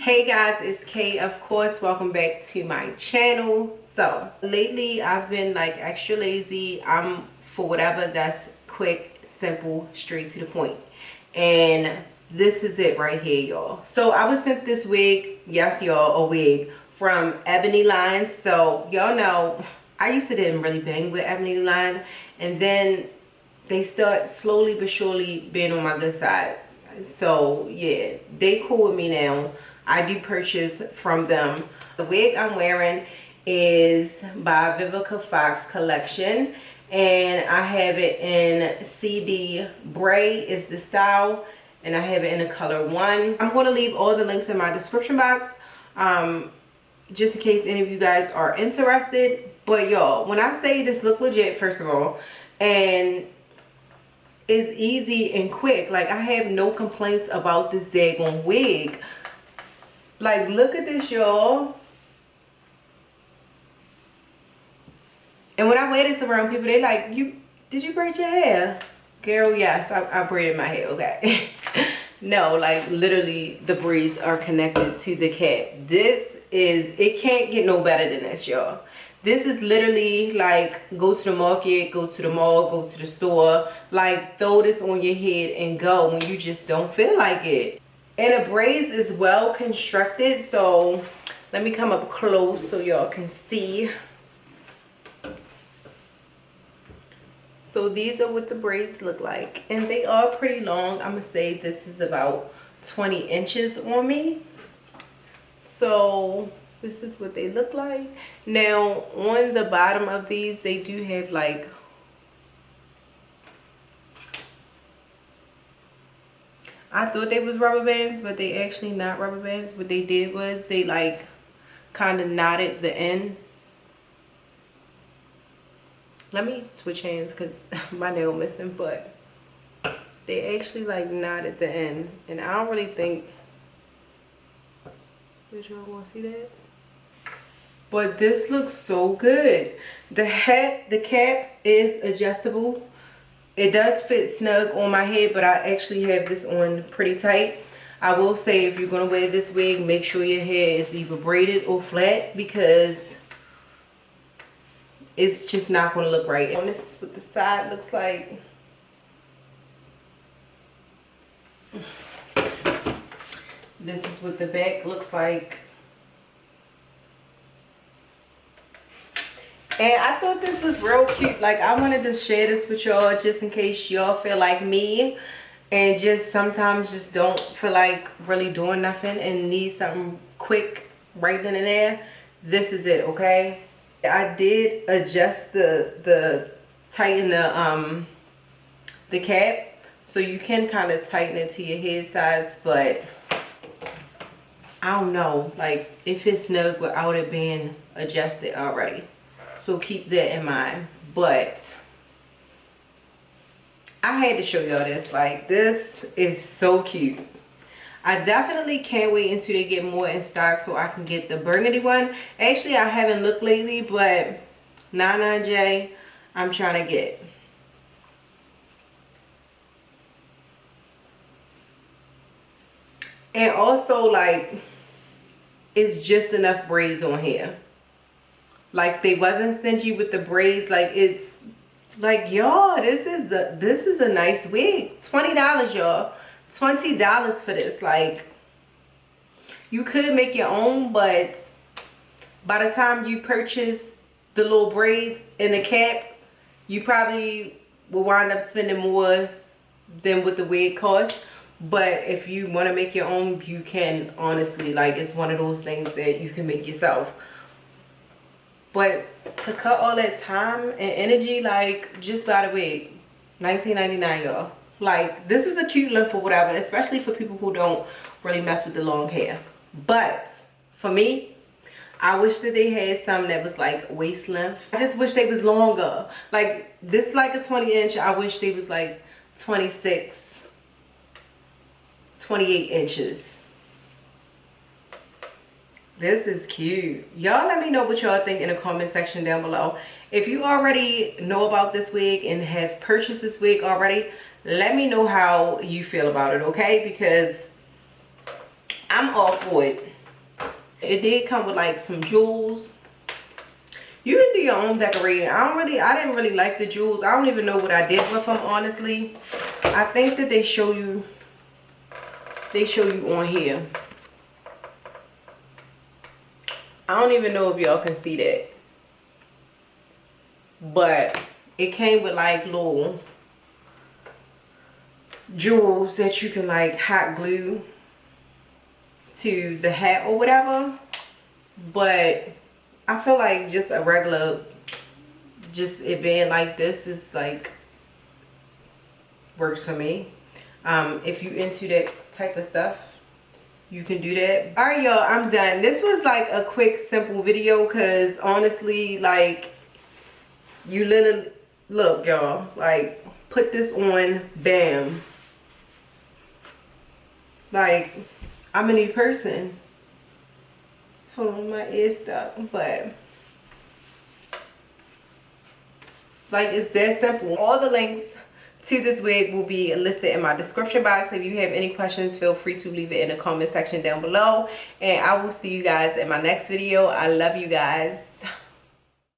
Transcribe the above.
Hey guys, it's Kay, of course. Welcome back to my channel. So lately I've been like extra lazy. I'm for whatever that's quick, simple, straight to the point. And this is it right here, y'all. So I was sent this wig, yes y'all, a wig from Ebonyline. So y'all know I used to didn't really bang with Ebonyline, and then they start slowly but surely being on my good side. So yeah, they cool with me now. I do purchase from them. The wig I'm wearing is by Vivica Fox collection, and I have it in CD Braid is the style, and I have it in the color 1. I'm going to leave all the links in my description box, just in case any of you guys are interested. But y'all, when I say this look legit, first of all, and it's easy and quick, like I have no complaints about this daggone wig. Like, look at this, y'all. And when I wear this around people, they like, did you braid your hair? Girl, yes, I braided my hair, okay. No, like literally the braids are connected to the cap. It can't get no better than this, y'all. This is literally like, go to the market, go to the mall, go to the store, like throw this on your head and go when you just don't feel like it. And the braids is well constructed, so let me come up close so y'all can see. So these are what the braids look like, and they are pretty long. I'm gonna say this is about 20 inches on me. So this is what they look like. Now on the bottom of these, they do have like, I thought they was rubber bands, but they actually not rubber bands. What they did was they like kind of knotted the end. Let me switch hands because my nail missing, but they actually like knotted the end. And I don't really think, did y'all want to see that? But this looks so good. The cap is adjustable. It does fit snug on my head, but I actually have this on pretty tight. I will say, if you're going to wear this wig, make sure your hair is either braided or flat, because it's just not going to look right. And this is what the side looks like. This is what the back looks like. And I thought this was real cute. Like, I wanted to share this with y'all just in case y'all feel like me and just sometimes just don't feel like really doing nothing and need something quick right then and there. This is it, okay? I did adjust tighten the cap, so you can kind of tighten it to your head sides, but I don't know, like if it's snug without it being adjusted already. So keep that in mind. But I had to show y'all this. Like, this is so cute. I definitely can't wait until they get more in stock so I can get the burgundy one. Actually, I haven't looked lately, but 99J I'm trying to get. And also, like, it's just enough braids on here. Like, they wasn't stingy with the braids. Like, it's like, y'all, this is a nice wig. $20, y'all. $20 for this. Like, you could make your own, but by the time you purchase the little braids and the cap, you probably will wind up spending more than what the wig costs. But if you want to make your own, you can. Honestly, like, it's one of those things that you can make yourself. But to cut all that time and energy, like, just buy the wig. $19.99, y'all. Like, this is a cute look for whatever, especially for people who don't really mess with the long hair. But for me, I wish that they had some that was like waist length. I just wish they was longer. Like, this like a 20 inch. I wish they was like 26, 28 inches. This is cute. Y'all let me know what y'all think in the comment section down below. If you already know about this wig and have purchased this wig already, let me know how you feel about it, okay? Because I'm all for it. It did come with like some jewels. You can do your own decorating. I didn't really like the jewels. I don't even know what I did with them, honestly. I think that they show you on here. I don't even know if y'all can see that, but it came with like little jewels that you can like hot glue to the hat or whatever. But I feel like just a regular, just it being like this is like works for me. If you into that type of stuff, you can do that. All right, y'all, I'm done. This was like a quick, simple video because honestly, like, you literally, look, y'all, like, put this on, bam. Like, I'm a new person. Hold on, my ear's stuck, but like, it's that simple. All the links to this wig will be listed in my description box. If you have any questions, feel free to leave it in the comment section down below, and I will see you guys in my next video. I love you guys.